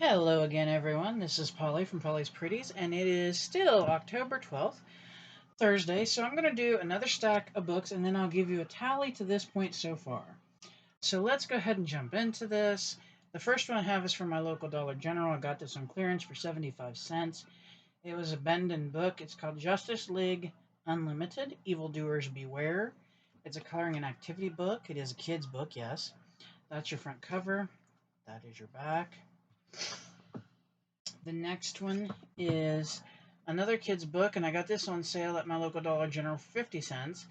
Hello again, everyone. This is Polly from Polly's Pretties, and it is still October 12th, Thursday, so I'm going to do another stack of books, and then I'll give you a tally to this point so far. So let's go ahead and jump into this. The first one I have is from my local Dollar General. I got this on clearance for 75 cents. It was a Bendon book. It's called Justice League Unlimited, Evildoers Beware. It's a coloring and activity book. It is a kid's book, yes. That's your front cover. That is your back. The next one is another kid's book, and I got this on sale at my local Dollar General for 50 cents.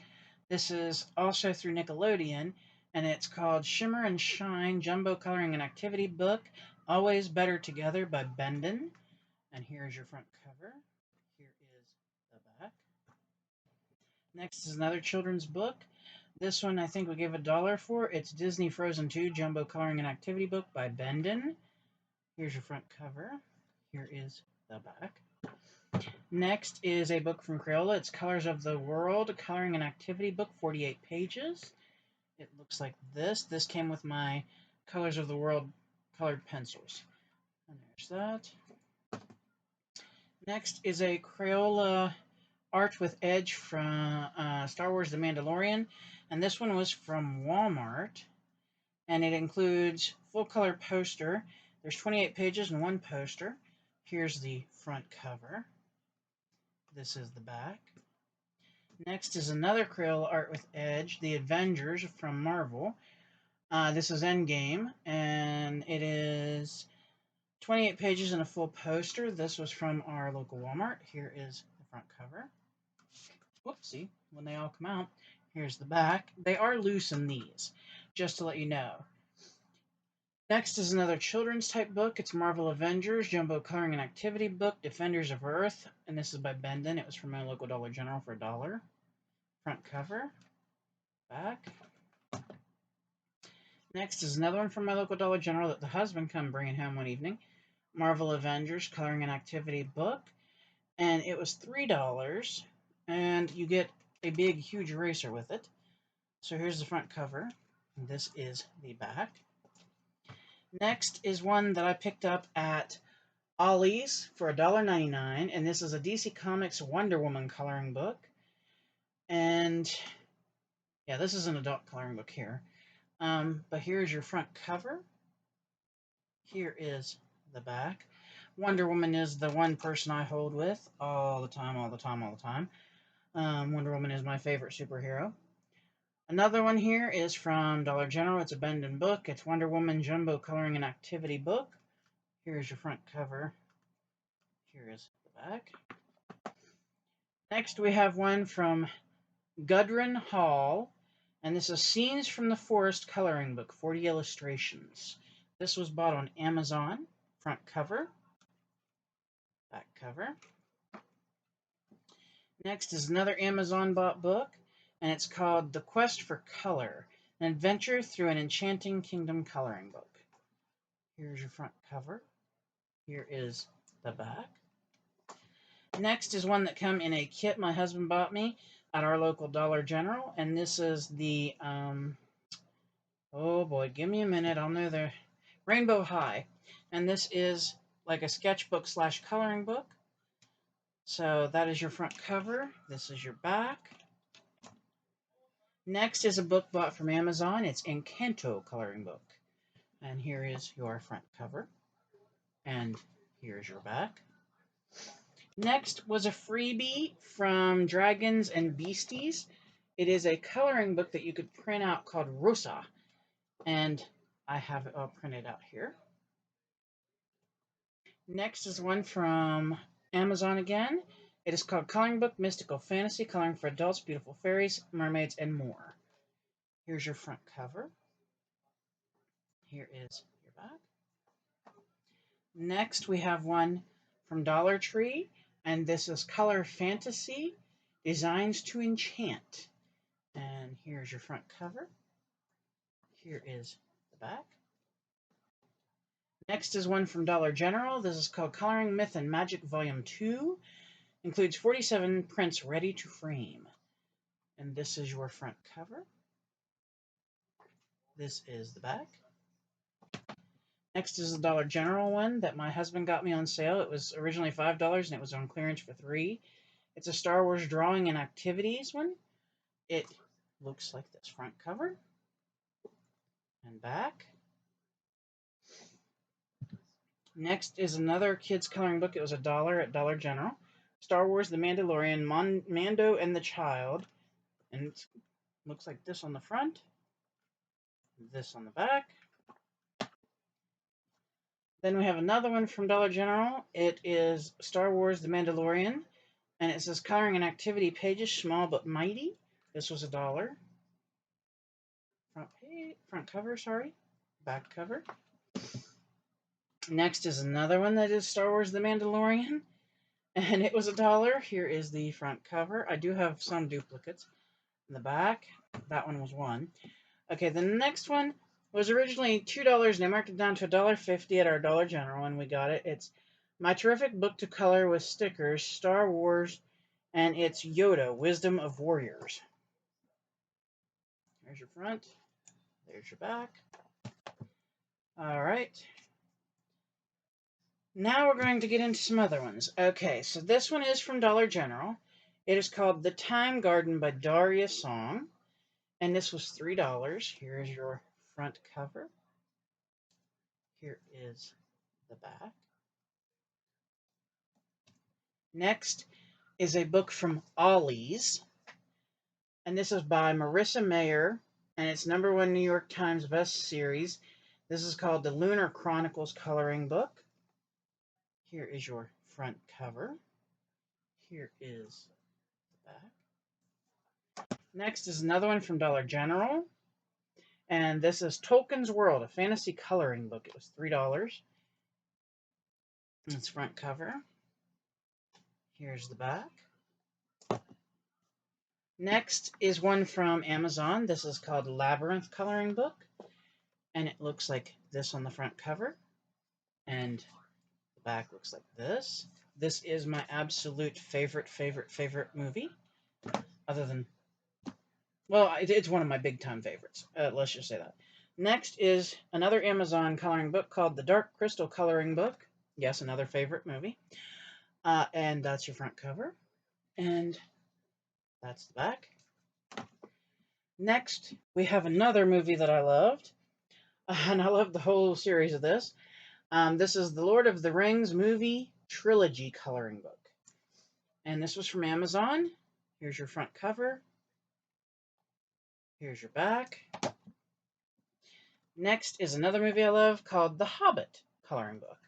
This is also through Nickelodeon, and it's called Shimmer and Shine Jumbo Coloring and Activity Book, Always Better Together by Bendon. And here's your front cover. Here is the back. Next is another children's book. This one I think we gave $1 for. It's Disney Frozen 2 Jumbo Coloring and Activity Book by Bendon. Here's your front cover. Here is the back. Next is a book from Crayola. It's Colors of the World, Coloring and Activity Book, 48 pages. It looks like this. This came with my Colors of the World colored pencils. And there's that. Next is a Crayola Art with Edge from Star Wars The Mandalorian. And this one was from Walmart. And it includes full color poster. There's 28 pages and one poster. Here's the front cover. This is the back. Next is another Crayola Art with Edge, The Avengers from Marvel. This is Endgame, and it is 28 pages and a full poster. This was from our local Walmart. Here is the front cover. Whoopsie, when they all come out, here's the back. They are loose in these, just to let you know. Next is another children's type book. It's Marvel Avengers, Jumbo Coloring and Activity Book, Defenders of Earth, and this is by Bendon. It was from my local Dollar General for $1. Front cover, back. Next is another one from my local Dollar General that the husband come bringing home one evening. Marvel Avengers Coloring and Activity Book, and it was $3, and you get a big, huge eraser with it. So here's the front cover, and this is the back. Next is one that I picked up at Ollie's for $1.99, and this is a DC Comics Wonder Woman coloring book. And yeah, this is an adult coloring book here. But here's your front cover. Here is the back. Wonder Woman is the one person I hold with all the time, all the time, all the time. Wonder Woman is my favorite superhero. Another one here is from Dollar General. It's a Bendon book. It's Wonder Woman Jumbo Coloring and Activity Book. Here's your front cover. Here is the back. Next, we have one from Gudrun Hall, and this is Scenes from the Forest Coloring Book, 40 illustrations. This was bought on Amazon. Front cover, back cover. Next is another Amazon bought book, and it's called The Quest for Color, an adventure through an enchanting kingdom coloring book. Here's your front cover. Here is the back. Next is one that come in a kit my husband bought me at our local Dollar General, and this is the, oh boy, give me a minute, I'll know the Rainbow High. And this is like a sketchbook / coloring book. So that is your front cover. This is your back. Next is a book bought from Amazon. It's Encanto coloring book. And here is your front cover. And here's your back. Next was a freebie from Dragons and Beasties. It is a coloring book that you could print out called Rosa. And I have it all printed out here. Next is one from Amazon again. It is called Coloring Book Mystical Fantasy, Coloring for Adults, Beautiful Fairies, Mermaids, and More. Here's your front cover. Here is your back. Next, we have one from Dollar Tree, and this is Color Fantasy, Designs to Enchant. And here's your front cover. Here is the back. Next is one from Dollar General. This is called Coloring Myth and Magic Volume 2. Includes 47 prints ready to frame. And this is your front cover. This is the back. Next is the Dollar General one that my husband got me on sale. It was originally $5 and it was on clearance for $3. It's a Star Wars drawing and activities one. It looks like this front cover and back. Next is another kids coloring book. It was $1 at Dollar General. Star Wars: The Mandalorian, Mando and the Child. And it looks like this on the front, this on the back. Then we have another one from Dollar General. It is Star Wars: The Mandalorian. And it says coloring and activity pages, small but mighty. This was $1. Front cover, sorry. Back cover. Next is another one that is Star Wars: The Mandalorian. And it was $1. Here is the front cover. I do have some duplicates. In the back, that one was $1. Okay, the next one was originally $2, and I marked it down to $1.50 at our Dollar General, and we got it. It's My Terrific Book to Color with Stickers, Star Wars, and it's Yoda, Wisdom of Warriors. There's your front. There's your back. All right. Now we're going to get into some other ones. Okay, so this one is from Dollar General. It is called The Time Garden by Daria Song, and this was $3. Here is your front cover. Here is the back. Next is a book from Ollie's, and this is by Marissa Mayer, and it's #1 New York Times best series. This is called The Lunar Chronicles Coloring Book. Here is your front cover. Here is the back. Next is another one from Dollar General, and this is Tolkien's World, a fantasy coloring book. It was $3. It's front cover. Here's the back. Next is one from Amazon. This is called Labyrinth Coloring Book, and it looks like this on the front cover, and the back looks like this. This is my absolute favorite movie, other than, well, it's one of my big-time favorites. Let's just say that. Next is another Amazon coloring book called The Dark Crystal Coloring Book. Yes, another favorite movie. And that's your front cover. And that's the back. Next, we have another movie that I loved. And I loved the whole series of this. This is the Lord of the Rings movie trilogy coloring book. And this was from Amazon. Here's your front cover. Here's your back. Next is another movie I love called The Hobbit coloring book.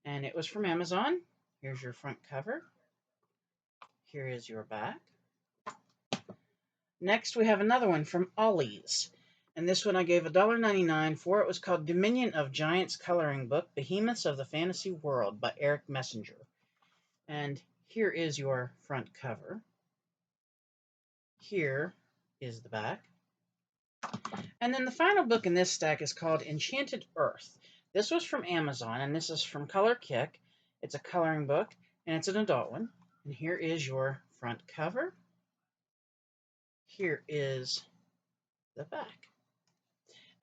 And it was from Amazon. Here's your front cover. Here is your back. Next, we have another one from Ollie's. And this one I gave $1.99 for. It was called Dominion of Giants Coloring Book, Behemoths of the Fantasy World by Eric Messenger. And here is your front cover. Here is the back. And then the final book in this stack is called Enchanted Earth. This was from Amazon, and this is from Color Kick. It's a coloring book, and it's an adult one. And here is your front cover. Here is the back.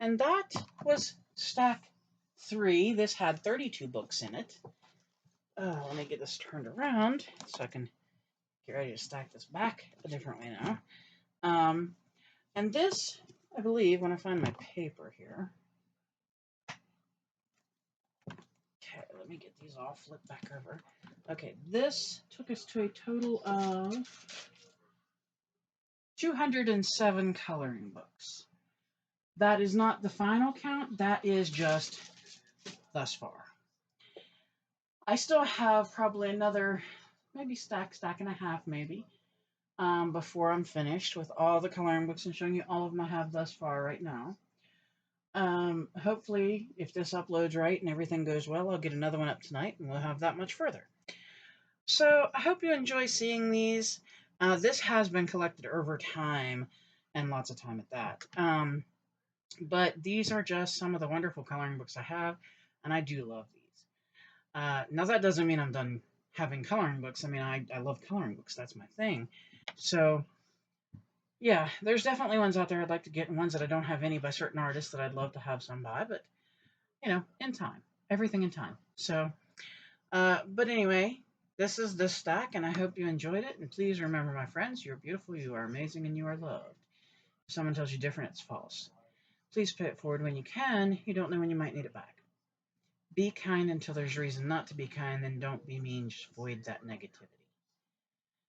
And that was stack 3. This had 32 books in it. Let me get this turned around so I can get ready to stack this back a different way now. And this, I believe, when I find my paper here. Okay, let me get these all flipped back over. Okay, this took us to a total of 207 coloring books. That is not the final count. That is just thus far. I still have probably another, maybe stack and a half, maybe, before I'm finished with all the coloring books and showing you all of them I have thus far right now. Hopefully, if this uploads right and everything goes well, I'll get another one up tonight, and we'll have that much further. So, I hope you enjoy seeing these. This has been collected over time, and lots of time at that. But these are just some of the wonderful coloring books I have, and I do love these. Now, that doesn't mean I'm done having coloring books. I mean, I love coloring books. That's my thing. So, yeah, there's definitely ones out there I'd like to get, and ones that I don't have any by certain artists that I'd love to have some by. But in time. Everything in time. So, but anyway, this is the stack, and I hope you enjoyed it. And please remember, my friends, you're beautiful, you are amazing, and you are loved. If someone tells you different, it's false. Please pay it forward when you can. You don't know when you might need it back. Be kind until there's reason not to be kind, then don't be mean. Just avoid that negativity.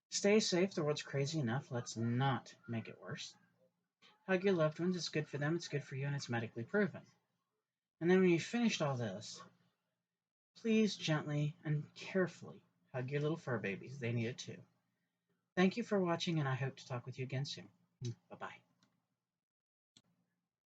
Stay safe. The world's crazy enough. Let's not make it worse. Hug your loved ones. It's good for them, it's good for you, and it's medically proven. And then when you've finished all this, please gently and carefully hug your little fur babies. They need it too. Thank you for watching, and I hope to talk with you again soon. Bye-bye.